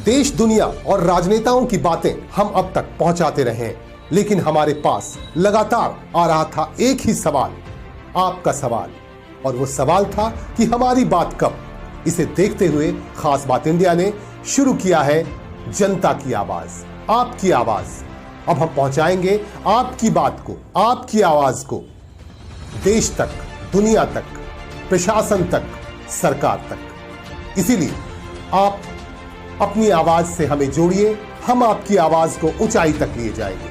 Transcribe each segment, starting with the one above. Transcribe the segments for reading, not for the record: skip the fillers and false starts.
देश दुनिया और राजनेताओं की बातें हम अब तक पहुंचाते रहे हैं, लेकिन हमारे पास लगातार आ रहा था एक ही सवाल, आपका सवाल। और वो सवाल था कि हमारी बात कब। इसे देखते हुए खास बात इंडिया ने शुरू किया है जनता की आवाज, आपकी आवाज। अब हम पहुंचाएंगे आपकी बात को, आपकी आवाज को देश तक, दुनिया तक, प्रशासन तक, सरकार तक। इसीलिए आप अपनी आवाज से हमें जोड़िए, हम आपकी आवाज को ऊंचाई तक लिए जाएंगे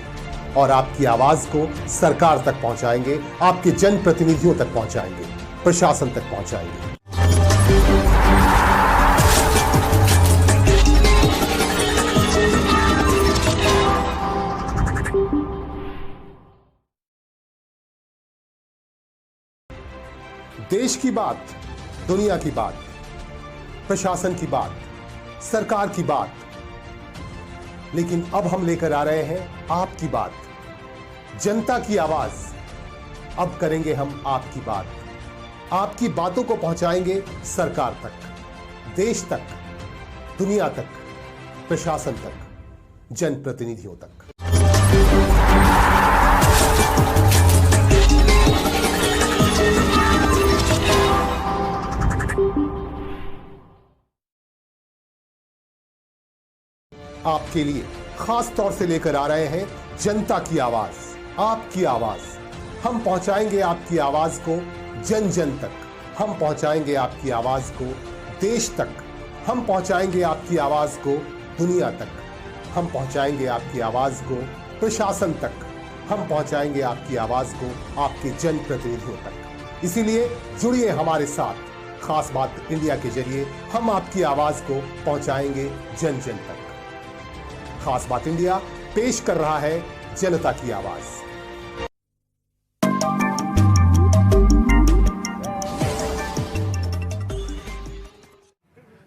और आपकी आवाज को सरकार तक पहुंचाएंगे, आपके जनप्रतिनिधियों तक पहुंचाएंगे, प्रशासन तक पहुंचाएंगे। देश की बात, दुनिया की बात, प्रशासन की बात, सरकार की बात, लेकिन अब हम लेकर आ रहे हैं आपकी बात, जनता की आवाज। अब करेंगे हम आपकी बात, आपकी बातों को पहुंचाएंगे सरकार तक, देश तक, दुनिया तक, प्रशासन तक, जनप्रतिनिधियों तक। आपके लिए खास तौर से लेकर आ रहे हैं जनता की आवाज, आपकी आवाज। हम पहुंचाएंगे आपकी आवाज को जन जन तक, हम पहुंचाएंगे आपकी आवाज को देश तक, हम पहुंचाएंगे आपकी आवाज को दुनिया तक, हम पहुंचाएंगे आपकी आवाज को प्रशासन तक, हम पहुंचाएंगे आपकी आवाज को आपके जनप्रतिनिधियों तक। इसीलिए जुड़िए हमारे साथ, खास बात इंडिया के जरिए हम आपकी आवाज को पहुंचाएंगे जन जन तक। खास बात इंडिया पेश कर रहा है जनता की आवाज।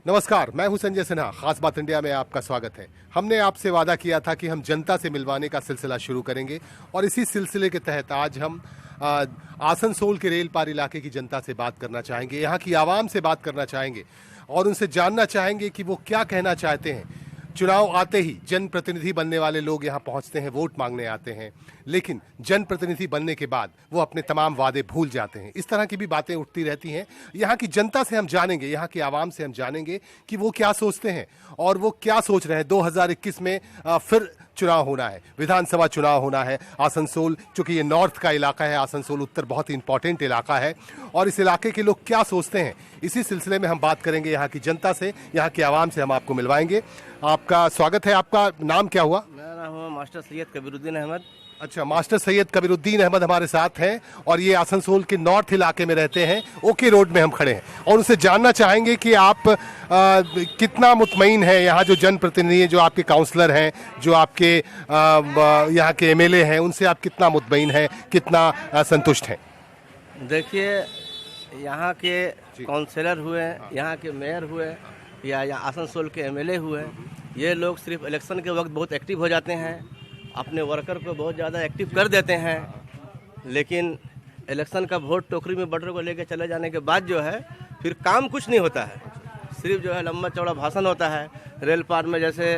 नमस्कार, मैं हूं संजय सिन्हा। खास बात इंडिया में आपका स्वागत है। हमने आपसे वादा किया था कि हम जनता से मिलवाने का सिलसिला शुरू करेंगे और इसी सिलसिले के तहत आज हम आसनसोल के रेल पार इलाके की जनता से बात करना चाहेंगे, यहाँ की आवाम से बात करना चाहेंगे और उनसे जानना चाहेंगे कि वो क्या कहना चाहते हैं। चुनाव आते ही जनप्रतिनिधि बनने वाले लोग यहाँ पहुँचते हैं, वोट मांगने आते हैं, लेकिन जनप्रतिनिधि बनने के बाद वो अपने तमाम वादे भूल जाते हैं। इस तरह की भी बातें उठती रहती हैं। यहाँ की जनता से हम जानेंगे, यहाँ की आवाम से हम जानेंगे कि वो क्या सोचते हैं और वो क्या सोच रहे हैं। 2021 में फिर चुनाव होना है, विधानसभा चुनाव होना है। आसनसोल, चूंकि ये नॉर्थ का इलाका है, आसनसोल उत्तर बहुत ही इंपॉर्टेंट इलाका है और इस इलाके के लोग क्या सोचते हैं, इसी सिलसिले में हम बात करेंगे यहाँ की जनता से, यहाँ की आवाम से हम आपको मिलवाएंगे। आपका स्वागत है। आपका नाम क्या हुआ? मेरा नाम हुआ मास्टर सैयद कबीरुद्दीन अहमद। अच्छा, मास्टर सैयद कबीरुद्दीन अहमद हमारे साथ हैं और ये आसनसोल के नॉर्थ इलाके में रहते हैं। ओके रोड में हम खड़े हैं और उनसे जानना चाहेंगे कि आप कितना मुतमईन है, यहाँ जो जनप्रतिनिधि हैं, जो आपके काउंसलर हैं, जो आपके यहाँ के एमएलए हैं, उनसे आप कितना मुतमईन हैं, कितना संतुष्ट हैं? देखिए, यहाँ के काउंसलर हुए, यहाँ के मेयर हुए या आसनसोल के एमएलए हुए, ये लोग सिर्फ इलेक्शन के वक्त बहुत एक्टिव हो जाते हैं, अपने वर्कर को बहुत ज़्यादा एक्टिव कर देते हैं, लेकिन इलेक्शन का वोट टोकरी में बटरों को लेकर चले जाने के बाद जो है फिर काम कुछ नहीं होता है। सिर्फ जो है लंबा चौड़ा भाषण होता है। रेल पार में जैसे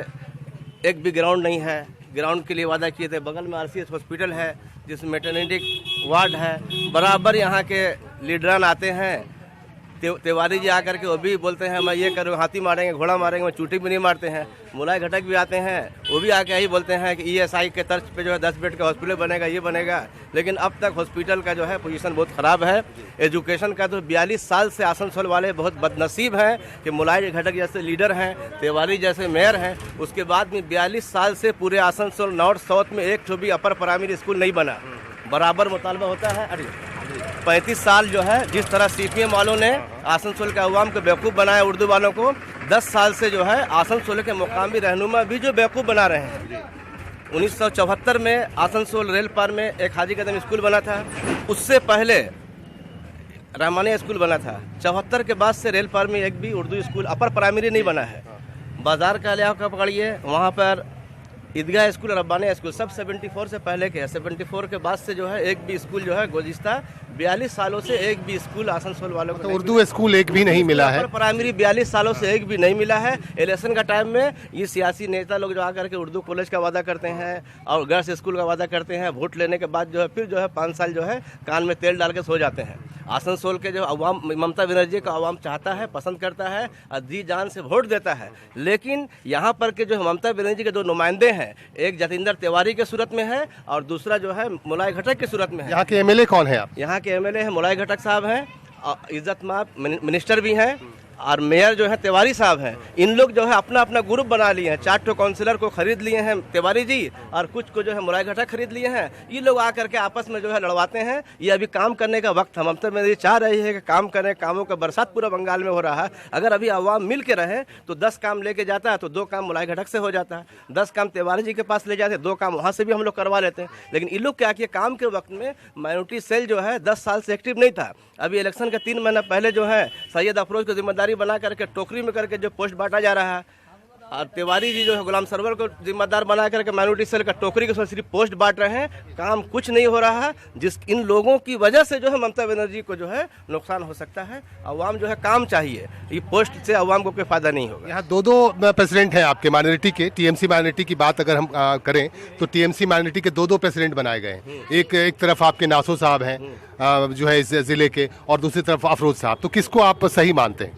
एक भी ग्राउंड नहीं है, ग्राउंड के लिए वादा किए थे। बगल में आरसीएस हॉस्पिटल है जिसमें मैटरनिटी वार्ड है। बराबर यहाँ के लीडरान आते हैं, तिवारी जी आकर के वो भी बोलते हैं मैं ये करूँ, हाथी मारेंगे, घोड़ा मारेंगे, मैं चूटी भी नहीं मारते हैं। मुलाय घटक भी आते हैं, वो भी आके यही बोलते हैं कि ईएसआई के तर्ज पे जो है 10 बेड का हॉस्पिटल बनेगा, ये बनेगा। लेकिन अब तक हॉस्पिटल का जो है पोजीशन बहुत ख़राब है। एजुकेशन का तो 42 साल से आसनसोल वाले बहुत बदनसीब हैं कि मुलाय घटक जैसे लीडर हैं, तिवारी जैसे मेयर हैं, उसके बाद में 42 साल से पूरे आसनसोल नॉर्थ साउथ में एक भी अपर प्राइमरी स्कूल नहीं बना। बराबर मुतालबा होता है। अरे 35 साल जो है जिस तरह सीपीएम वालों ने आसनसोल के अवाम को बेवकूफ़ बनाया, उर्दू वालों को 10 साल से जो है आसनसोल के मुकामी रहनुमा भी जो बेवकूफ़ बना रहे हैं। 1974 में आसनसोल रेल पार में एक हाजी कदम स्कूल बना था, उससे पहले रहमानिया स्कूल बना था। 74 के बाद से रेल पार में एक भी उर्दू स्कूल अपर प्राइमरी नहीं बना है। बाजार का इलाका पकड़िए, वहाँ पर ईदगाह स्कूल और रब्बानिया स्कूल सब 74 से पहले के है। 74 के बाद से जो है एक भी स्कूल जो है गुज़िश्ता 42 सालों से एक भी स्कूल आसनसोल वालों को तो उर्दू स्कूल एक भी नहीं मिला है। प्राइमरी 42 सालों से एक भी नहीं मिला है। इलेक्शन का टाइम में ये सियासी नेता लोग जो आकर के उर्दू कॉलेज का वादा करते हैं और गर्ल्स स्कूल का वादा करते हैं, वोट लेने के बाद जो है फिर जो है 5 साल जो है कान में तेल डाल के सो जाते हैं। आसनसोल के जो अवाम ममता बनर्जी का अवाम चाहता है, पसंद करता है और जी जान से वोट देता है। लेकिन यहाँ पर के जो ममता बनर्जी के दो नुमाइंदे हैं, एक जतिंदर तिवारी के सूरत में है और दूसरा जो है मुलाई घटक के सूरत में है। यहाँ के एमएलए कौन है आप? यहाँ के एमएलए हैं मुलाई घटक साहब हैं और इज्जत माब मिनिस्टर भी हैं और मेयर जो है तिवारी साहब हैं। इन लोग जो है अपना अपना ग्रुप बना लिए हैं। 4 ठो काउंसिलर को खरीद लिए हैं तिवारी जी और कुछ को जो है मुलाई घटक खरीद लिए हैं। ये लोग आकर के आपस में जो है लड़वाते हैं। ये अभी काम करने का वक्त है। ममता बनर्जी चाह रही है कि काम करें, कामों का बरसात पूरा बंगाल में हो रहा है। अगर अभी आवाम मिल के रहे तो 10 काम लेके जाता है तो 2 काम मुलाई घटक से हो जाता है। 10 काम तिवारी जी के पास ले जाते 2 काम वहाँ से भी हम लोग करवा लेते हैं। लेकिन ये लोग क्या किए, काम के वक्त में माइनॉरिटी सेल जो है 10 साल से एक्टिव नहीं था। अभी इलेक्शन के 3 महीना पहले जो है सैयद अफरोज को जिम्मेदारी बना करके टोकरी में करके जो पोस्ट बांटा जा रहा है और तिवारी जी जो है गुलाम सरवर को जिम्मेदार बना करके माइनॉरिटी सेल का टोकरी के सिर्फ पोस्ट बांट रहे हैं। काम कुछ नहीं हो रहा है, जिस इन लोगों की वजह से जो है ममता बनर्जी को जो है नुकसान हो सकता है। अवाम जो है काम चाहिए, ये पोस्ट से अवाम को कोई फायदा नहीं होगा। यहाँ दो प्रेसिडेंट हैं आपके माइनॉरिटी के। टीएमसी माइनॉरिटी की बात अगर हम करें तो टीएमसी माइनॉरिटी के 2 प्रेसिडेंट बनाए गए हैं। एक तरफ आपके नासो साहब हैं जो है इस जिले के, और दूसरी तरफ अफरोज साहब। तो किसको आप सही मानते हैं?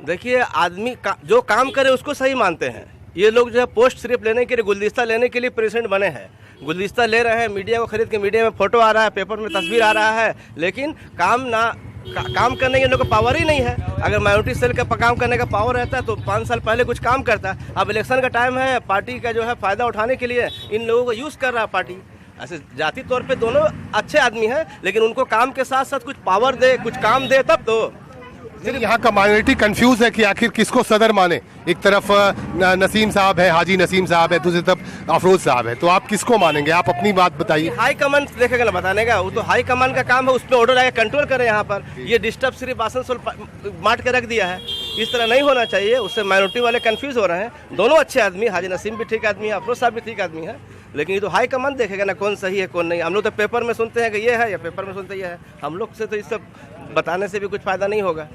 देखिए, आदमी जो काम करे उसको सही मानते हैं। ये लोग जो है पोस्ट सिर्फ लेने के लिए, गुलदस्ता लेने के लिए प्रेसिडेंट बने हैं। गुलदस्ता ले रहे हैं, मीडिया को खरीद के मीडिया में फोटो आ रहा है, पेपर में तस्वीर आ रहा है, लेकिन काम करने के लोगों को पावर ही नहीं है। अगर माइनॉरिटी सेल का काम करने का पावर रहता है तो 5 साल पहले कुछ काम करता। अब इलेक्शन का टाइम है, पार्टी का जो है फायदा उठाने के लिए इन लोगों को यूज़ कर रहा है पार्टी। ऐसे जाति तौर पे दोनों अच्छे आदमी हैं, लेकिन उनको काम के साथ साथ कुछ पावर दे, कुछ काम दे, तब तो। यहाँ का माइनॉरिटी कंफ्यूज है कि आखिर किसको सदर माने। एक तरफ नसीम साहब है, हाजी नसीम साहब है, दूसरी तरफ अफरोज साहब है। तो आप किसको मानेंगे? आप अपनी बात बताइए। हाई कमान देखेगा ना बताने का, वो तो हाई कमान का काम है, उस पर ऑर्डर आया कंट्रोल करे। यहाँ पर ये डिस्टर्ब सिर्फ आसनसोल बांट के रख दिया है। इस तरह नहीं होना चाहिए, उससे माइनॉरिटी वाले कंफ्यूज हो रहे हैं। दोनों अच्छे आदमी, हाजी नसीम भी ठीक आदमी है, अफरोज साहब भी ठीक आदमी है, लेकिन ये तो हाई कमान देखेगा ना कौन सही है कौन नहीं। हम लोग तो पेपर में सुनते हैं कि ये है, या पेपर में सुनते ये है। हम लोग से तो इस सब बताने से भी कुछ फायदा नहीं होगा।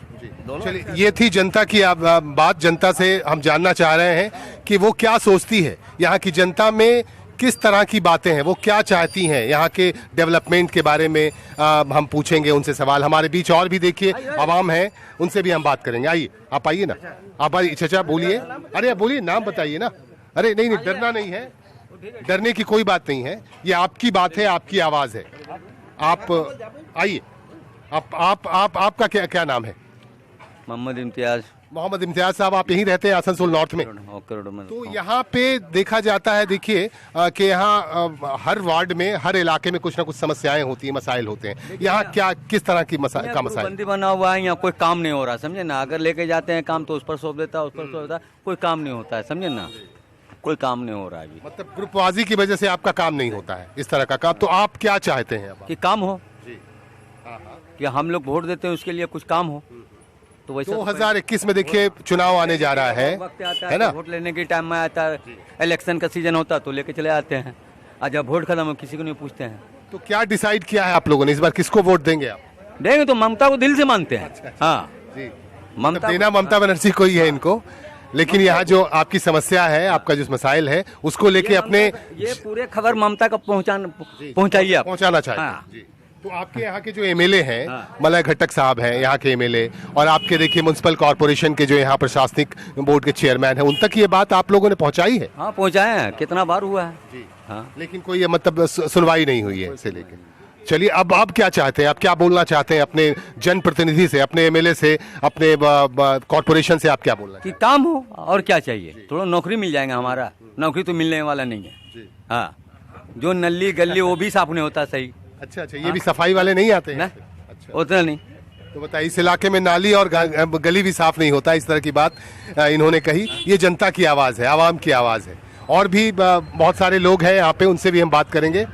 चलिए, ये थी जनता की बात। जनता से हम जानना चाह रहे हैं कि वो क्या सोचती है, यहाँ की जनता में किस तरह की बातें हैं, वो क्या चाहती हैं यहाँ के डेवलपमेंट के बारे में। हम पूछेंगे उनसे सवाल। हमारे बीच और भी देखिए आवाम है, उनसे भी हम बात करेंगे। आइए, आप आइए ना, आप आइए। चाचा बोलिए। अरे आप बोलिए, नाम बताइए ना। अरे नहीं, डरना नहीं है, डरने की कोई बात नहीं है। ये आपकी बात है, आपकी आवाज़ है। आप आइए। आपका क्या नाम है? मोहम्मद इम्तियाज। मोहम्मद इम्तियाज साहब, आप यहीं रहते हैं आसनसोल नॉर्थ में? तो यहाँ पे देखा जाता है, देखिए कि यहाँ हर वार्ड में, हर इलाके में कुछ ना कुछ समस्याएं होती हैं, मसाइल होते हैं। यहाँ क्या किस तरह की मसाइल? बंदी बना हुआ है, यहाँ कोई काम नहीं हो रहा, समझे ना। अगर लेके जाते हैं काम तो उस पर सौंप देता है, उस पर सौंप देता है, कोई काम नहीं होता है, समझे ना। कोई काम नहीं हो रहा है। मतलब ग्रुपबाजी की वजह से आपका काम नहीं होता है, इस तरह का काम। तो आप क्या चाहते हैं कि काम हो, कि हम लोग वोट देते हैं उसके लिए कुछ काम हो। तो वैसे 2021 में देखिए चुनाव आने जा रहा है, वक्त आता है ना। वोट लेने के टाइम में आता है, इलेक्शन का सीजन होता तो लेके चले आते हैं, और जब वोट खत्म हो किसी को नहीं पूछते हैं। तो क्या डिसाइड किया है आप लोगों ने, इस बार किसको वोट देंगे आप? देंगे तो ममता को दिल से मानते हैं। हाँ जी, ममता देना ममता बनर्जी को ही है इनको। लेकिन यहाँ जो आपकी समस्या है, आपका जो मसाइल है, उसको लेके अपने ये पूरे खबर ममता का पहुँचाइए आप, पहुँचाना चाहिए। तो आपके यहाँ के जो एमएलए हैं, मलाई घटक साहब हैं यहाँ के एमएलए, और आपके देखिए म्युनिसिपल कॉर्पोरेशन के जो यहाँ प्रशासनिक बोर्ड के चेयरमैन हैं, उन तक ये बात आप लोगों ने पहुँचाई है? हाँ पहुँचाए हैं, कितना बार हुआ है जी। हाँ, लेकिन कोई मतलब सुनवाई नहीं हुई है इसे लेके। चलिए, अब आप क्या चाहते हैं, आप क्या बोलना चाहते हैं अपने जनप्रतिनिधि से, अपने एमएलए से, अपने कॉर्पोरेशन से? आप क्या बोलना कि काम हो, और क्या चाहिए। थोड़ा नौकरी मिल जाएगा, हमारा नौकरी तो मिलने वाला नहीं है। हाँ, जो नली गली वो भी साफ नहीं होता सही। अच्छा, ये भी सफाई वाले नहीं आते हैं? अच्छा, उतना नहीं। तो बताइए, इस इलाके में नाली और गली भी साफ नहीं होता, इस तरह की बात इन्होंने कही। ये जनता की आवाज़ है, आवाम की आवाज़ है। और भी बहुत सारे लोग हैं यहाँ पे, उनसे भी हम बात करेंगे।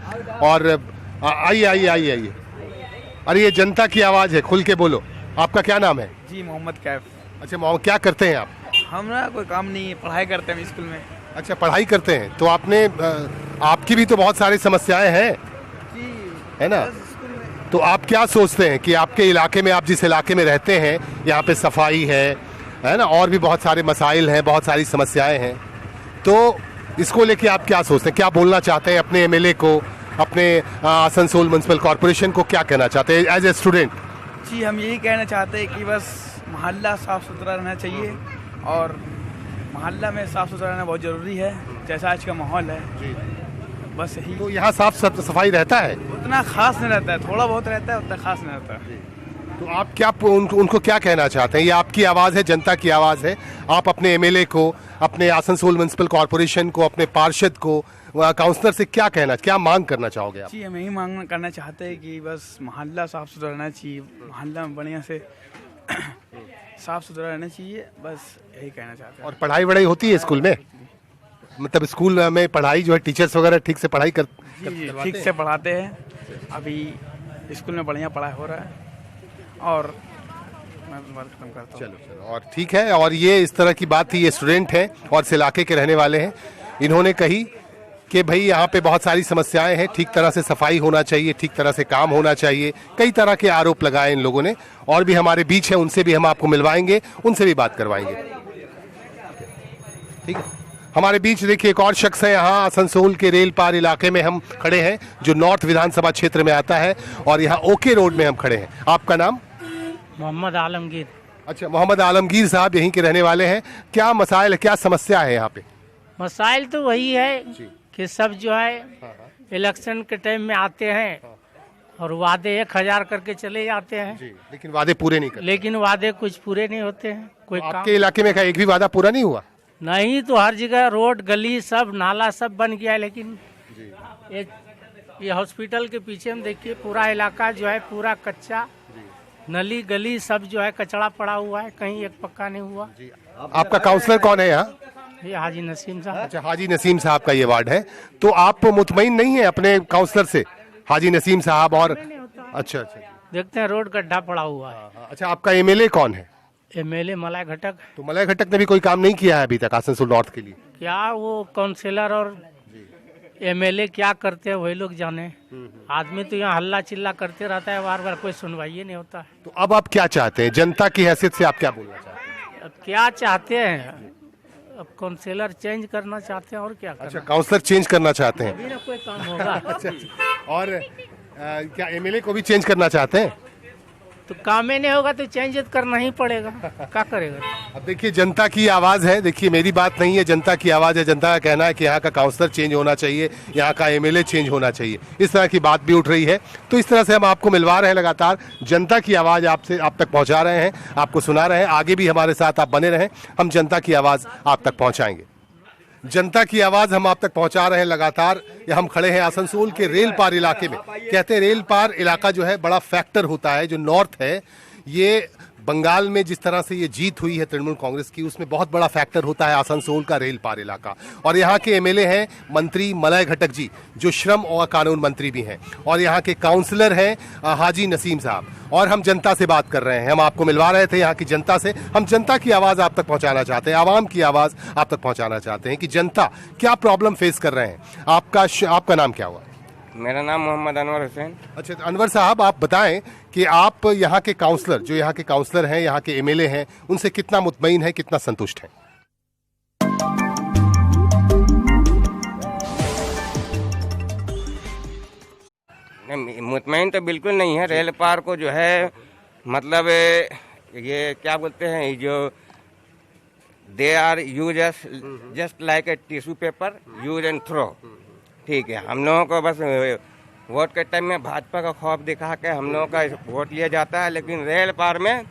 और आइए। अरे ये जनता की आवाज़ है, खुल के बोलो। आपका क्या नाम है? जी, मोहम्मद कैफ। अच्छा, क्या करते हैं आप? हमारा कोई काम नहीं है, पढ़ाई करते हैं स्कूल में। अच्छा, पढ़ाई करते हैं तो आपने आपकी भी तो बहुत सारी समस्याएं हैं, है ना? तो आप क्या सोचते हैं कि आपके इलाके में, आप जिस इलाके में रहते हैं, यहाँ पे सफाई है ना, और भी बहुत सारे मसाइल हैं, बहुत सारी समस्याएं हैं, तो इसको लेके आप क्या सोचते हैं, क्या बोलना चाहते हैं अपने एमएलए को, अपने आसनसोल म्युनिसिपल कॉरपोरेशन को क्या कहना चाहते हैं एज ए स्टूडेंट? जी, हम यही कहना चाहते हैं कि बस मोहल्ला साफ़ सुथरा रहना चाहिए, और मोहल्ला में साफ़ सुथरा रहना बहुत ज़रूरी है, जैसा आज का माहौल है। बस यही। तो यहाँ साफ सफाई रहता है? उतना खास नहीं रहता है, थोड़ा बहुत रहता है, उतना खास नहीं रहता है। तो आप क्या उनको क्या कहना चाहते हैं? ये आपकी आवाज़ है, जनता की आवाज़ है। आप अपने एमएलए को, अपने आसनसोल म्युनिसिपल कॉरपोरेशन को, अपने पार्षद को, काउंसलर से क्या मांग करना चाहोगे आप? जी, हम यही मांग करना चाहते हैं कि बस मोहल्ला साफ़ सुथरा रहना चाहिए, मोहल्ला में बढ़िया से साफ़ सुथरा रहना चाहिए, बस यही कहना चाहते हैं। और पढ़ाई वढ़ाई होती है स्कूल में? मतलब स्कूल में पढ़ाई जो है, टीचर्स वगैरह ठीक से पढ़ाई जी, ठीक से पढ़ाते हैं। अभी स्कूल में बढ़िया पढ़ाई हो रहा है, और मैं बात खत्म करता हूँ। चलो, और ठीक है। और ये इस तरह की बात थी, ये स्टूडेंट हैं और इस इलाके के रहने वाले हैं। इन्होंने कही कि भाई यहाँ पे बहुत सारी समस्याएं हैं, ठीक तरह से सफाई होना चाहिए, ठीक तरह से काम होना चाहिए। कई तरह के आरोप लगाए इन लोगों ने, और भी हमारे बीच है, उनसे भी हम आपको मिलवाएंगे, उनसे भी बात करवाएंगे। ठीक है, हमारे बीच देखिए एक और शख्स है। यहाँ आसनसोल के रेल पार इलाके में हम खड़े हैं, जो नॉर्थ विधानसभा क्षेत्र में आता है, और यहाँ ओके रोड में हम खड़े हैं। आपका नाम? मोहम्मद आलमगीर। अच्छा, मोहम्मद आलमगीर साहब यहीं के रहने वाले हैं। क्या मसाइल, क्या समस्या है यहाँ पे? मसाइल तो वही है कि सब जो है इलेक्शन के टाइम में आते हैं और वादे 1000 करके चले जाते हैं, लेकिन वादे पूरे नहीं करते। लेकिन वादे कुछ पूरे नहीं होते हैं। कोई काम आपके इलाके में क्या एक भी वादा पूरा नहीं हुआ? नहीं, तो हर जगह रोड गली सब नाला सब बन गया है, लेकिन ये हॉस्पिटल के पीछे हम देखिए पूरा इलाका जो है पूरा कच्चा, नली गली सब जो है कचरा पड़ा हुआ है, कहीं एक पक्का नहीं हुआ। आपका काउंसलर कौन है यहाँ? ये हाजी नसीम साहब। अच्छा, हाजी नसीम साहब का ये वार्ड है। तो आप मुतमईन नहीं है अपने काउंसलर से, हाजी नसीम साहब? और अच्छा, देखते हैं रोड गड्ढा पड़ा हुआ है। अच्छा, आपका एमएलए कौन है? एमएलए मलाय घटक। तो मलय घटक ने भी कोई काम नहीं किया है अभी तक आसनसोल नॉर्थ के लिए? क्या वो काउंसिलर और एमएलए क्या करते हैं वही लोग जाने। आदमी तो यहाँ हल्ला चिल्ला करते रहता है, बार बार कोई सुनवाई नहीं होता है। तो अब आप क्या चाहते हैं, जनता की हैसियत से आप क्या बोलना चाहते हैं? अब क्या चाहते हैं, अब काउंसिलर चेंज करना चाहते हैं, और क्या करना। अच्छा, काउंसलर चेंज करना चाहते हैं। अभी ना कोई काम होगा। और क्या एमएलए को भी चेंज करना चाहते हैं? तो काम ही नहीं होगा तो चेंज करना ही पड़ेगा, क्या करेगा। अब देखिए, जनता की आवाज़ है, देखिए मेरी बात नहीं है, जनता की आवाज़ है। जनता का कहना है कि यहाँ का काउंसलर चेंज होना चाहिए, यहाँ का एमएलए चेंज होना चाहिए, इस तरह की बात भी उठ रही है। तो इस तरह से हम आपको मिलवा रहे हैं, लगातार जनता की आवाज़ आप तक पहुँचा रहे हैं, आपको सुना रहे हैं। आगे भी हमारे साथ आप बने रहें, हम जनता की आवाज़ आप तक पहुँचाएंगे। जनता की आवाज़ हम आप तक पहुंचा रहे हैं लगातार। हम खड़े हैं आसनसोल के रेल पार इलाके में। कहते हैं रेल पार इलाका जो है बड़ा फैक्टर होता है। जो नॉर्थ है, ये बंगाल में जिस तरह से ये जीत हुई है तृणमूल कांग्रेस की, उसमें बहुत बड़ा फैक्टर होता है आसनसोल का रेल पार इलाका। और यहाँ के एमएलए हैं मंत्री मलय घटक जी, जो श्रम और कानून मंत्री भी हैं, और यहाँ के काउंसलर हैं हाजी नसीम साहब। और हम जनता से बात कर रहे हैं, हम आपको मिलवा रहे थे यहाँ की जनता से। हम जनता की आवाज़ आप तक पहुँचाना चाहते हैं, आवाम की आवाज़ आप तक पहुँचाना चाहते हैं कि जनता क्या प्रॉब्लम फेस कर रहे हैं। आपका नाम क्या हुआ? मेरा नाम मोहम्मद अनवर हुसैन। अच्छा, तो अनवर साहब आप बताएं कि आप यहाँ के काउंसलर, जो यहाँ के काउंसलर हैं, यहाँ के एमएलए हैं, उनसे कितना मुतमईन है, कितना संतुष्ट हैं? मुतमईन तो बिल्कुल नहीं है। रेल पार को जो है मतलब ये क्या बोलते हैं, जो they are used just like a tissue paper, use and throw. ठीक है, हम लोगों को बस वोट के टाइम में भाजपा का खौफ दिखा के हम लोगों का वोट लिया जाता है, लेकिन रेल पार में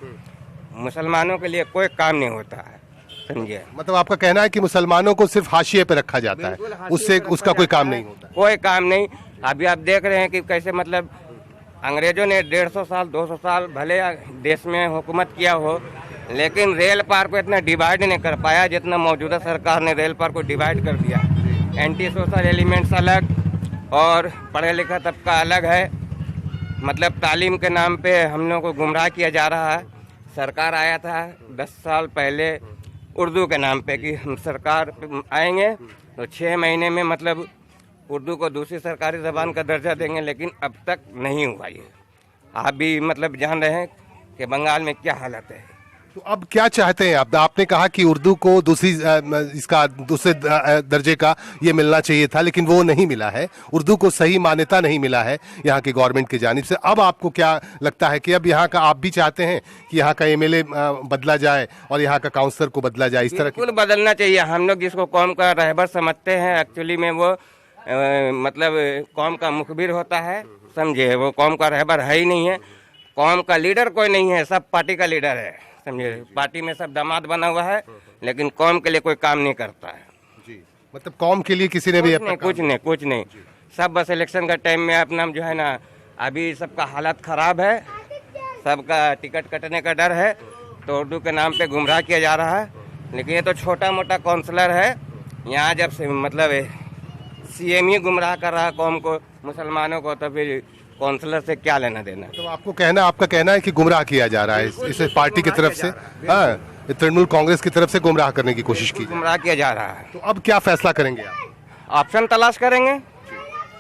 मुसलमानों के लिए कोई काम नहीं होता है, समझे। मतलब आपका कहना है कि मुसलमानों को सिर्फ हाशिए पे रखा जाता है, उससे उसका कोई काम नहीं होता? कोई काम नहीं। अभी आप देख रहे हैं कि कैसे मतलब अंग्रेजों ने 150 साल 200 साल भले देश में हुकूमत किया हो, लेकिन रेल पार को इतना डिवाइड नहीं कर पाया जितना मौजूदा सरकार ने रेल पार को डिवाइड कर दिया। एंटी सोशल एलिमेंट्स अलग और पढ़े लिखा तबका अलग है। मतलब तालीम के नाम पे हम लोगों को गुमराह किया जा रहा है। सरकार आया था 10 साल पहले उर्दू के नाम पे कि हम सरकार आएंगे तो 6 महीने में मतलब उर्दू को दूसरी सरकारी ज़बान का दर्जा देंगे, लेकिन अब तक नहीं हुआ ये। आप भी मतलब जान रहे हैं कि बंगाल में क्या हालत है। तो अब क्या चाहते हैं आप? आपने कहा कि उर्दू को दूसरे दर्जे का ये मिलना चाहिए था, लेकिन वो नहीं मिला है। उर्दू को सही मान्यता नहीं मिला है यहाँ की गवर्नमेंट की जानिब से। अब आपको क्या लगता है कि अब यहाँ का आप भी चाहते हैं कि यहाँ का एमएलए बदला जाए और यहाँ का काउंसलर को बदला जाए? इस तरह बिल्कुल बदलना चाहिए। हम लोग जिसको कौम का रहबर समझते हैं, एक्चुअली में वो मतलब कौम का मुखबिर होता है, समझे। वो कौम का रहबर है ही नहीं है, कौम का लीडर कोई नहीं है, सब पार्टी का लीडर है, समझे। पार्टी में सब दामाद बना हुआ है, लेकिन कौम के लिए कोई काम नहीं करता है जी। मतलब कौम के लिए किसी ने भी कुछ नहीं। सब बस इलेक्शन का टाइम में अपना जो है ना, अभी सबका हालत खराब है, सबका टिकट कटने का डर है, तो उर्दू के नाम पे गुमराह किया जा रहा है। लेकिन ये तो छोटा मोटा काउंसलर है यहाँ, जब से मतलब सीएम ही गुमराह कर रहा है कौम को, मुसलमानों को, तो फिर काउंसलर से क्या लेना देना। तो आपका कहना है कि गुमराह किया जा रहा है इस पार्टी की तरफ से, हाँ, तृणमूल कांग्रेस की तरफ से गुमराह करने की कोशिश की, गुमराह किया जा रहा है। तो अब क्या फैसला करेंगे आप? ऑप्शन तलाश करेंगे।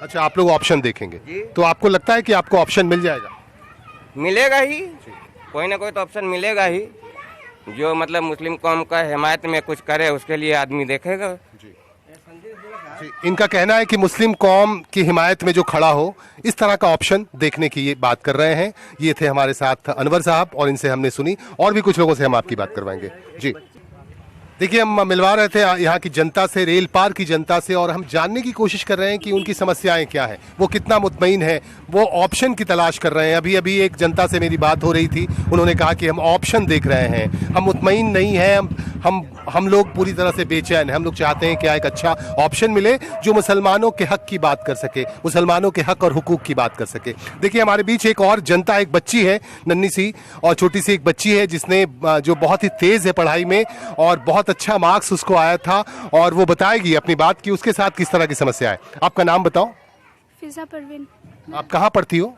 अच्छा, आप लोग ऑप्शन देखेंगे, तो आपको लगता है कि आपको ऑप्शन मिल जाएगा? मिलेगा ही, कोई ना कोई तो ऑप्शन मिलेगा ही। जो मतलब मुस्लिम कौम का हिमायत में कुछ करे, उसके लिए आदमी देखेगा। इनका कहना है कि मुस्लिम कौम की हिमायत में जो खड़ा हो, इस तरह का ऑप्शन देखने की ये बात कर रहे हैं। ये थे हमारे साथ अनवर साहब, और इनसे हमने सुनी, और भी कुछ लोगों से हम आपकी बात करवाएंगे। जी देखिए, हम मिलवा रहे थे यहाँ की जनता से, रेल पार की जनता से, और हम जानने की कोशिश कर रहे हैं कि उनकी समस्याएं क्या हैं, वो कितना मुतमईन है, वो ऑप्शन की तलाश कर रहे हैं। अभी अभी एक जनता से मेरी बात हो रही थी, उन्होंने कहा कि हम ऑप्शन देख रहे हैं, हम मुतमईन नहीं हैं, हम लोग पूरी तरह से बेचैन हैं। हम लोग चाहते हैं कि एक अच्छा ऑप्शन मिले जो मुसलमानों के हक की बात कर सके, मुसलमानों के हक और हुकूक की बात कर सके। देखिए, हमारे बीच एक और जनता, एक बच्ची है, नन्ही सी और छोटी सी एक बच्ची है, जिसने जो बहुत ही तेज है पढ़ाई में और बहुत अच्छा मार्क्स उसको आया था, और वो बताएगी अपनी बात कि उसके साथ किस तरह की समस्या है। आपका नाम बताओ। फिजा परवीन। आप कहाँ पढ़ती हो?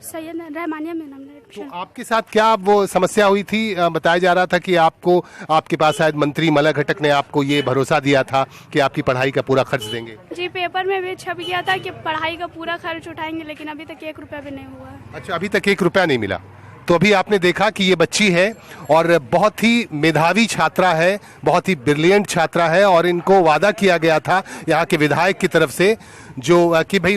सैयद रहमानिया में नाम है। तो आपके साथ क्या वो समस्या हुई थी? बताया जा रहा था कि आपके पास शायद मंत्री मलक घटक ने आपको ये भरोसा दिया था कि आपकी पढ़ाई का पूरा खर्च देंगे। जी, पेपर में भी छप गया था कि पढ़ाई का पूरा खर्च उठाएंगे, लेकिन अभी तक 1 रुपया भी नहीं हुआ। अच्छा, अभी तक 1 रुपया नहीं मिला। तो अभी आपने देखा कि ये बच्ची है और बहुत ही मेधावी छात्रा है, बहुत ही ब्रिलियंट छात्रा है, और इनको वादा किया गया था यहाँ के विधायक की तरफ से जो कि भाई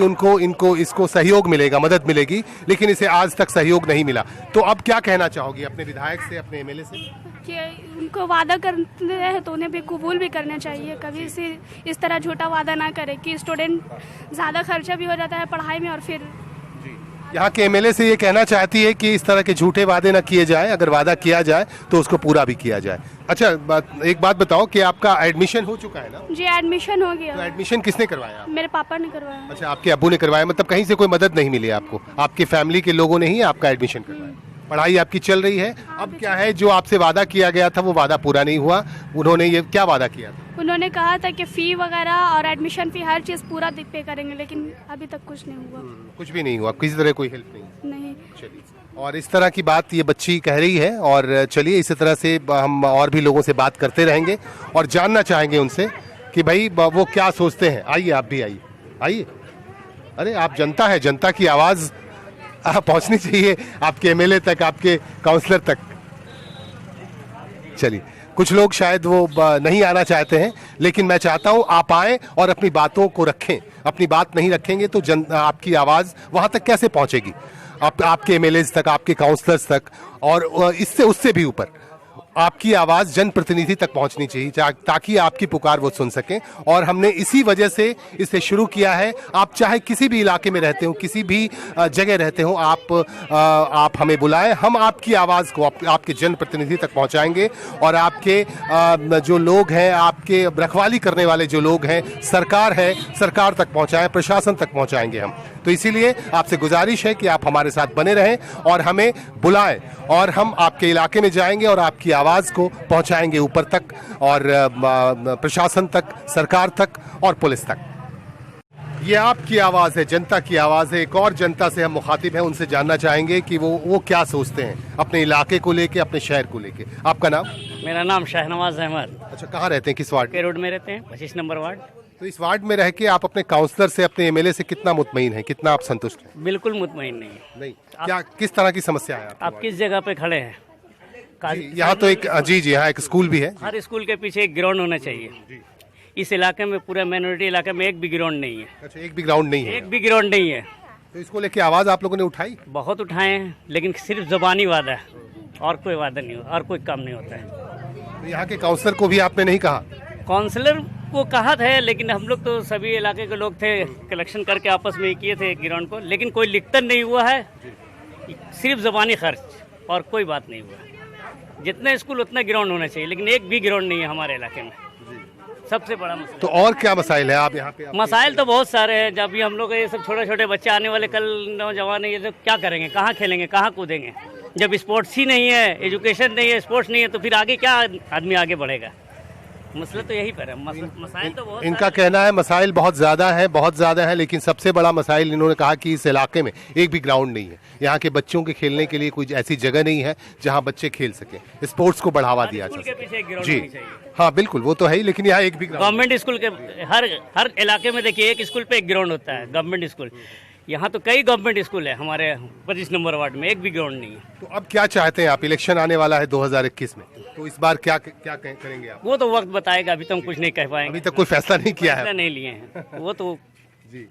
इसको सहयोग मिलेगा, मदद मिलेगी, लेकिन इसे आज तक सहयोग नहीं मिला। तो अब क्या कहना चाहोगी अपने विधायक से, अपने एमएलए से? कि उनको वादा करते हैं तो उन्हें भी कबूल भी करना चाहिए। कभी से इस तरह झूठा वादा ना करे कि स्टूडेंट ज़्यादा खर्चा भी हो जाता है पढ़ाई में, और फिर यहाँ के एमएलए से ये कहना चाहती है कि इस तरह के झूठे वादे ना किए जाए, अगर वादा किया जाए तो उसको पूरा भी किया जाए। अच्छा, एक बात बताओ कि आपका एडमिशन हो चुका है ना? जी, एडमिशन हो गया। तो एडमिशन किसने करवाया? मेरे पापा ने करवाया। अच्छा, आपके अब्बू ने करवाया, मतलब कहीं से कोई मदद नहीं मिली आपको? आपके फैमिली के लोगों ने ही आपका एडमिशन करवाया? पढ़ाई आपकी चल रही है? अब क्या है, जो आपसे वादा किया गया था वो वादा पूरा नहीं हुआ। उन्होंने ये क्या वादा किया था? उन्होंने कहा था कि फी वगैरह और एडमिशन फी हर चीज़ पूरा पे करेंगे, लेकिन अभी तक कुछ नहीं हुआ। कुछ भी नहीं हुआ, किसी तरह कोई हेल्प नहीं। चलिए, और इस तरह की बात ये बच्ची कह रही है, और चलिए इसी तरह से हम और भी लोगों से बात करते रहेंगे और जानना चाहेंगे उनसे कि भाई वो क्या सोचते हैं। आइए, आप भी आइए। अरे, आप जनता है, जनता की आवाज़ पहुंचनी चाहिए आपके एमएलए तक, आपके काउंसलर तक। चलिए, कुछ लोग शायद वो नहीं आना चाहते हैं, लेकिन मैं चाहता हूं आप आएं और अपनी बातों को रखें। अपनी बात नहीं रखेंगे तो आपकी आवाज़ वहां तक कैसे पहुंचेगी? आपके एमएलएज तक, आपके काउंसलर्स तक, और इससे उससे भी ऊपर आपकी आवाज़ जनप्रतिनिधि तक पहुंचनी चाहिए, ताकि आपकी पुकार वो सुन सकें। और हमने इसी वजह से इसे शुरू किया है। आप चाहे किसी भी इलाके में रहते हो, किसी भी जगह रहते हो, आप हमें बुलाएं, हम आपकी आवाज़ को आपके जनप्रतिनिधि तक पहुंचाएंगे, और आपके जो लोग हैं, आपके रखवाली करने वाले जो लोग हैं, सरकार है, सरकार तक पहुंचाएं, प्रशासन तक पहुंचाएंगे हम। तो इसीलिए आपसे गुजारिश है कि आप हमारे साथ बने रहें और हमें बुलाएं, और हम आपके इलाके में जाएंगे और आपकी आवाज़ को पहुंचाएंगे ऊपर तक, और प्रशासन तक, सरकार तक और पुलिस तक। ये आपकी आवाज़ है, जनता की आवाज़ है। एक और जनता से हम मुखातिब हैं, उनसे जानना चाहेंगे कि वो क्या सोचते हैं अपने इलाके को लेके, अपने शहर को लेके। आपका नाम? मेरा नाम शाहनवाज अहमद। अच्छा, कहाँ रहते हैं, किस वार्ड के रोड में रहते हैं, 25 नंबर वार्ड। तो इस वार्ड में रह के आप अपने काउंसलर से, अपने एमएलए से कितना मुतमईन हैं, कितना आप संतुष्ट हैं? बिल्कुल मुतमईन नहीं है। नहीं, क्या किस तरह की समस्या है आप किस जगह पे खड़े हैं? यहाँ तो एक जी यहाँ एक स्कूल भी है। हर स्कूल के पीछे एक ग्राउंड होना चाहिए। इस इलाके में, पूरे माइनॉरिटी इलाके में एक भी ग्राउंड नहीं है। अच्छा, एक भी ग्राउंड नहीं है? एक भी ग्राउंड नहीं है। तो इसको लेके आवाज आप लोगों ने उठाई? बहुत उठाए हैं, लेकिन सिर्फ जुबानी वादा है और कोई वादा नहीं होता, और कोई काम नहीं होता है। तो यहाँ के काउंसलर को भी आपने नहीं कहा? काउंसलर को कहा था, लेकिन हम लोग तो सभी इलाके के लोग थे, कलेक्शन करके आपस में किए थे ग्राउंड को, लेकिन कोई लिखता नहीं हुआ है, सिर्फ ज़बानी खर्च और कोई बात नहीं हुआ। जितना स्कूल उतना ग्राउंड होना चाहिए, लेकिन एक भी ग्राउंड नहीं है हमारे इलाके में। सबसे बड़ा मसला। तो और क्या मसाइल है आप यहाँ पे? मसाइल तो बहुत सारे हैं। जब भी हम लोग ये सब छोटे छोटे बच्चे आने वाले, कल नौजवान है, ये सब क्या करेंगे, कहाँ खेलेंगे, कहाँ कूदेंगे? जब स्पोर्ट्स ही नहीं है, एजुकेशन नहीं है, स्पोर्ट्स नहीं है, तो फिर आगे क्या आदमी आगे बढ़ेगा? मसला तो यही पर है। मसाइल तो बहुत, इनका कहना है मसाइल बहुत ज़्यादा है, लेकिन सबसे बड़ा मसाइल इन्होंने कहा कि इस इलाके में एक भी ग्राउंड नहीं है। यहाँ के बच्चों के खेलने के लिए कोई ऐसी जगह नहीं है जहाँ बच्चे खेल सकें, स्पोर्ट्स को बढ़ावा दिया जा सके। जी हाँ, बिल्कुल, वो तो है ही, लेकिन यहाँ एक भी गवर्नमेंट स्कूल के हर इलाके में देखिए, एक स्कूल पे एक ग्राउंड होता है, गवर्नमेंट स्कूल। यहाँ तो कई गवर्नमेंट स्कूल है हमारे 25 नंबर वार्ड में, एक भी ग्राउंड नहीं है। तो अब क्या चाहते हैं आप? इलेक्शन आने वाला है 2021 में, तो इस बार क्या करेंगे आप? वो तो वक्त बताएगा, अभी तो हम कुछ नहीं कह पाएंगे। अभी तक कोई फैसला नहीं किया है? फैसला नहीं लिए हैं वो तो। जी,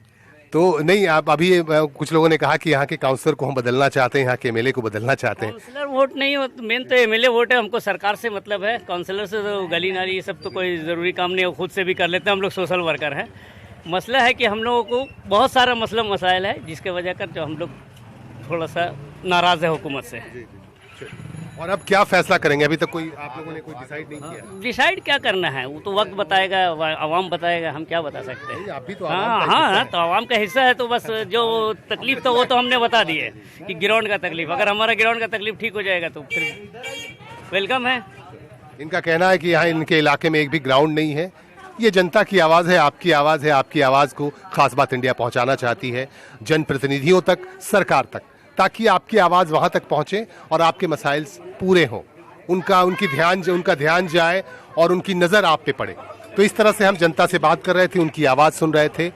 तो नहीं, आप अभी कुछ लोगों ने कहा कि यहाँ के काउंसलर को हम बदलना चाहते हैं, यहाँ के एमएलए को बदलना चाहते हैं। काउंसलर वोट नहीं हो, मेन तो एमएलए वोट है। हमको सरकार से मतलब है, काउंसलर से तो गली नाली ये सब तो कोई ज़रूरी काम नहीं है, खुद से भी कर लेते हैं हम लोग, सोशल वर्कर हैं। मसला है कि हम लोगों को बहुत सारा मसाइल है, जिसके वजह कर जो हम लोग थोड़ा सा नाराज़ है हुकूमत से। और अब क्या फैसला करेंगे? अभी तक कोई आप लोगों ने कोई डिसाइड नहीं किया? डिसाइड क्या करना है वो तो वक्त बताएगा, आवाम बताएगा, हम क्या बता सकते हैं। आप भी तो हाँ, तो आवाम का हिस्सा है, तो बस जो तकलीफ तो वो तो हमने बता दी है कि ग्राउंड का तकलीफ, अगर हमारा ग्राउंड का तकलीफ ठीक हो जाएगा तो फिर वेलकम है। इनका कहना है कि यहाँ इनके इलाके में एक भी ग्राउंड नहीं है। ये जनता की आवाज़ है, आपकी आवाज़ है। आपकी आवाज़ को खास बात इंडिया पहुँचाना चाहती है जनप्रतिनिधियों तक, सरकार तक, ताकि आपकी आवाज़ वहाँ तक पहुँचे और आपके मसाइल पूरे हों, उनका ध्यान जाए और उनकी नज़र आप पे पड़े। तो इस तरह से हम जनता से बात कर रहे थे, उनकी आवाज़ सुन रहे थे।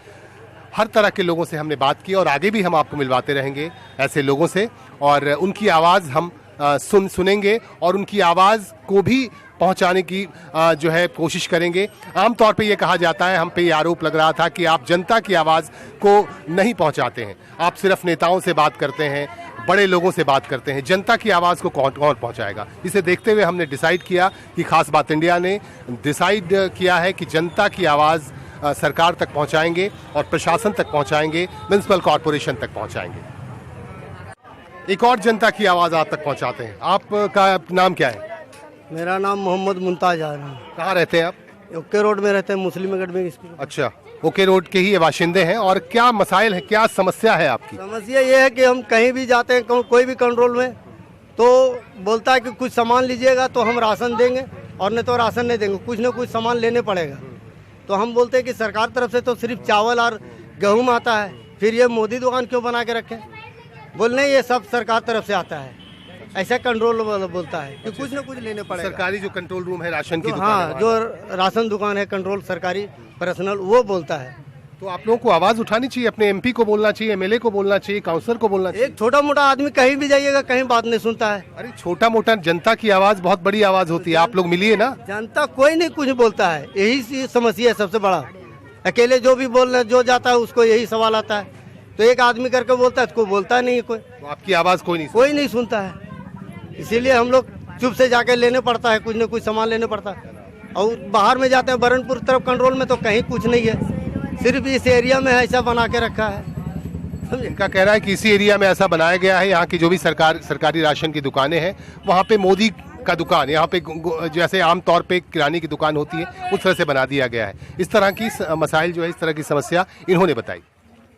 हर तरह के लोगों से हमने बात की और आगे भी हम आपको मिलवाते रहेंगे ऐसे लोगों से, और उनकी आवाज़ हम सुनेंगे और उनकी आवाज़ को भी पहुंचाने की जो है कोशिश करेंगे। आमतौर पे ये कहा जाता है, हम पे ये आरोप लग रहा था कि आप जनता की आवाज़ को नहीं पहुंचाते हैं, आप सिर्फ नेताओं से बात करते हैं, बड़े लोगों से बात करते हैं, जनता की आवाज़ को कौन पहुंचाएगा? इसे देखते हुए हमने डिसाइड किया कि खास बात इंडिया ने डिसाइड किया है कि जनता की आवाज़ सरकार तक पहुंचाएंगे और प्रशासन तक पहुंचाएंगे, म्युनिसिपल कॉरपोरेशन तक पहुंचाएंगे। एक और जनता की आवाज़ आप तक पहुंचाते हैं। आपका नाम क्या है? मेरा नाम मोहम्मद मुमताज है। कहाँ रहते हैं आप? ओके रोड में रहते हैं, मुस्लिम अकेडमी स्कूल। अच्छा, ओके रोड के ही बाशिंदे हैं। और क्या मसाइल है, क्या समस्या है आपकी? समस्या ये है कि हम कहीं भी जाते हैं, कोई भी कंट्रोल में, तो बोलता है कि कुछ सामान लीजिएगा तो हम राशन देंगे, और नहीं तो राशन नहीं देंगे, कुछ न कुछ सामान लेने पड़ेगा। तो हम बोलते हैं कि सरकार तरफ से तो सिर्फ चावल और गेहूँ आता है, फिर ये मोदी दुकान क्यों बना के रखे? बोलने ये सब सरकार तरफ से आता है, ऐसा कंट्रोल बोलता है कि कुछ न कुछ लेने पड़ेगा। सरकारी जो कंट्रोल रूम है राशन की दुकान, हाँ, जो राशन दुकान है कंट्रोल सरकारी पर्सनल, वो बोलता है। तो आप लोगों को आवाज उठानी चाहिए, अपने एमपी को बोलना चाहिए, एमएलए को बोलना चाहिए, काउंसलर को बोलना चाहिए। एक छोटा मोटा आदमी कहीं भी जाइएगा, कहीं बात नहीं सुनता है। अरे छोटा मोटा, जनता की आवाज बहुत बड़ी आवाज होती है। आप लोग मिलिए ना। जनता कोई नहीं कुछ बोलता है, यही समस्या है सबसे बड़ा। अकेले जो भी बोलना, जो जाता है उसको यही सवाल आता है, तो एक आदमी करके बोलता है, उसको बोलता नहीं है कोई। तो आपकी आवाज कोई नहीं सुनता है, इसीलिए हम लोग चुप से जाके लेने पड़ता है, कुछ न कुछ सामान लेने पड़ता है। और बाहर में जाते हैं बरनपुर तरफ कंट्रोल में, तो कहीं कुछ नहीं है, सिर्फ इस एरिया में ऐसा बना के रखा है। इनका कहना है कि इसी एरिया में ऐसा बनाया गया है, यहाँ की जो भी सरकारी राशन की दुकानें हैं, वहाँ पे मोदी का दुकान, यहाँ पे जैसे आमतौर पे किराने की दुकान होती है उस तरह से बना दिया गया है। इस तरह की मसाइल जो है, इस तरह की समस्या इन्होंने बताई।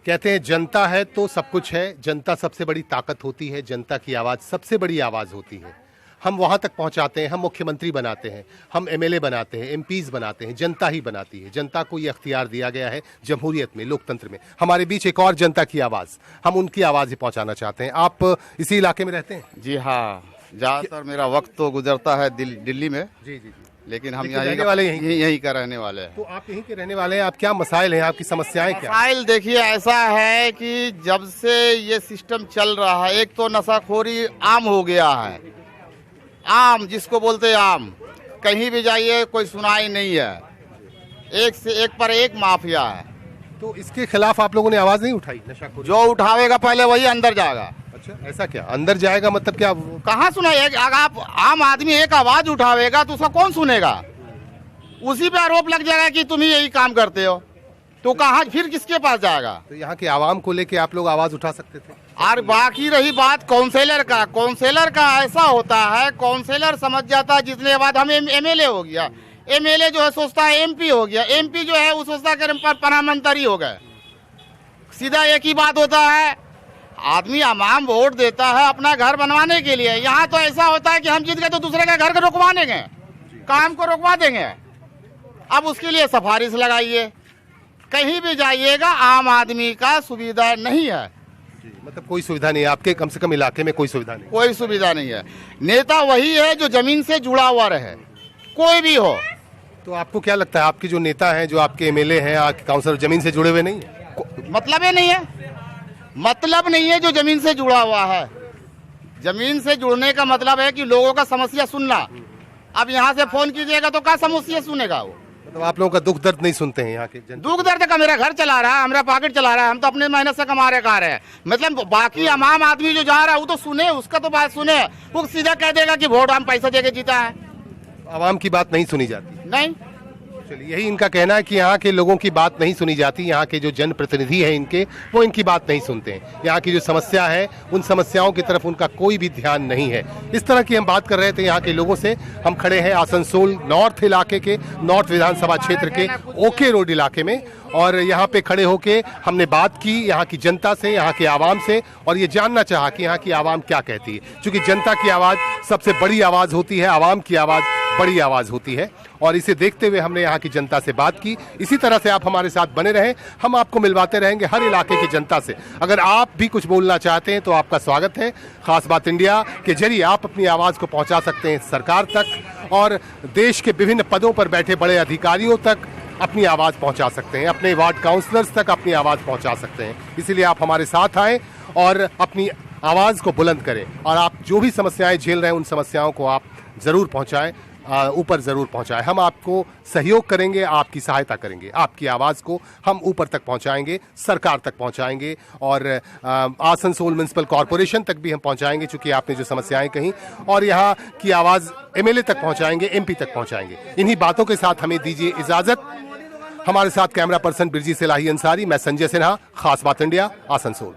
कहते हैं जनता है तो सब कुछ है, जनता सबसे बड़ी ताकत होती है, जनता की आवाज़ सबसे बड़ी आवाज़ होती है। हम वहां तक पहुंचाते हैं, हम मुख्यमंत्री बनाते हैं, हम एमएलए बनाते हैं, एमपीज बनाते हैं, जनता ही बनाती है। जनता को ये अख्तियार दिया गया है जमहूरियत में, लोकतंत्र में। हमारे बीच एक और जनता की आवाज, हम उनकी आवाज ही पहुंचाना चाहते हैं। आप इसी इलाके में रहते हैं? जी हाँ, ज़्यादातर मेरा वक्त तो गुजरता है दिल्ली में। जी जी जी। लेकिन हम लेकिन रहने वाले यहीं का रहने वाले हैं। तो आप यहीं के रहने वाले हैं, आप क्या मसाइल हैं, आपकी समस्याएं क्या? मसाइल देखिए ऐसा है कि जब से ये सिस्टम चल रहा है, एक तो नशाखोरी आम हो गया है, आम जिसको बोलते हैं आम, कहीं भी जाइए कोई सुनाई नहीं है, एक से एक पर एक माफिया है। तो इसके खिलाफ आप लोगों ने आवाज नहीं उठाई? नशाखोरी जो उठावेगा पहले वही अंदर जाएगा। अच्छा, ऐसा क्या? अंदर जाएगा मतलब क्या? कहाँ सुनाएगा? अगर आप आम आदमी एक आवाज उठावेगा तो उसका कौन सुनेगा? उसी पे आरोप लग जाएगा कि तुम ही यही काम करते हो, तो कहाँ फिर किसके पास जाएगा? तो यहाँ के आवाम को लेके आप लोग आवाज उठा सकते थे। और बाकी रही बात काउंसलर का ऐसा होता है, काउंसलर समझ जाता है जितने बाद हम एमएलए हो गया, एमएलए जो है सोचता है एमपी हो गया, एमपी जो है वो सोचता है कि प्रधानमंत्री हो गए। सीधा एक ही बात होता है, आदमी आम वोट देता है अपना घर बनवाने के लिए। यहाँ तो ऐसा होता है कि हम जीत गए तो दूसरे का घर को रुकवा देंगे, काम को रुकवा देंगे। अब उसके लिए सिफारिश लगाइए, कहीं भी जाइएगा आम आदमी का सुविधा नहीं है। मतलब कोई सुविधा नहीं है आपके, कम से कम इलाके में कोई सुविधा नहीं? कोई सुविधा नहीं है। नेता वही है जो जमीन से जुड़ा हुआ रहे, कोई भी हो। तो आपको क्या लगता है आपके जो नेता हैं, जो आपके एमएलए हैं, आपके काउंसलर जमीन से जुड़े हुए नहीं है? मतलब ही नहीं है, मतलब नहीं है जो जमीन से जुड़ा हुआ है। जमीन से जुड़ने का मतलब है कि लोगों का समस्या सुनना। अब यहाँ से फोन कीजिएगा तो क्या समस्या सुनेगा वो? मतलब आप लोगों का दुख दर्द नहीं सुनते हैं यहाँ के जनता? दुख दर्द का मेरा घर चला रहा है, हमारा पॉकेट चला रहा है, हम तो अपने मेहनत से कमा रहे खा रहे हैं। मतलब बाकी आम आदमी जो जा रहा है वो तो सुने, उसका तो बात सुने। वो सीधा कह देगा कि वोट हम पैसा देके जीता है। आवाम की बात नहीं सुनी जाती? नहीं। चलिए, यही इनका कहना है कि यहाँ के लोगों की बात नहीं सुनी जाती। यहाँ के जो जनप्रतिनिधि हैं इनके, वो इनकी बात नहीं सुनते हैं। यहाँ की जो समस्या है, उन समस्याओं की तरफ उनका कोई भी ध्यान नहीं है। इस तरह की हम बात कर रहे थे यहाँ के लोगों से। हम खड़े हैं आसनसोल नॉर्थ इलाके के, नॉर्थ विधानसभा क्षेत्र के ओके रोड इलाके में, और यहाँ पे खड़े होके हमने बात की यहाँ की जनता से, यहाँ के आवाम से, और ये जानना चाहा कि यहाँ की आवाम क्या कहती है। क्योंकि जनता की आवाज़ सबसे बड़ी आवाज़ होती है, आवाम की आवाज़ बड़ी आवाज़ होती है। और इसे देखते हुए हमने यहाँ की जनता से बात की। इसी तरह से आप हमारे साथ बने रहें, हम आपको मिलवाते रहेंगे हर इलाके की जनता से। अगर आप भी कुछ बोलना चाहते हैं तो आपका स्वागत है। खास बात इंडिया के जरिए आप अपनी आवाज़ को पहुँचा सकते हैं सरकार तक, और देश के विभिन्न पदों पर बैठे बड़े अधिकारियों तक अपनी आवाज़ पहुंचा सकते हैं, अपने वार्ड काउंसलर्स तक अपनी आवाज़ पहुंचा सकते हैं। इसीलिए आप हमारे साथ आएँ और अपनी आवाज़ को बुलंद करें, और आप जो भी समस्याएं झेल रहे हैं उन समस्याओं को आप ज़रूर पहुंचाएं, ऊपर ज़रूर पहुंचाएं। हम आपको सहयोग करेंगे, आपकी सहायता करेंगे, आपकी आवाज़ को हम ऊपर तक पहुंचाएंगे, सरकार तक पहुंचाएंगे, और आसनसोल म्युनिसिपल कॉरपोरेशन तक भी हम पहुंचाएंगे, चूंकि आपने जो समस्याएं कहीं, और यहाँ की आवाज़ एमएलए तक पहुंचाएंगे, एमपी तक पहुंचाएंगे। इन्हीं बातों के साथ हमें दीजिए इजाज़त। हमारे साथ कैमरा पर्सन बिरजी सिलाही अंसारी, मैं संजय सिन्हा, खास बात इंडिया, आसनसोल।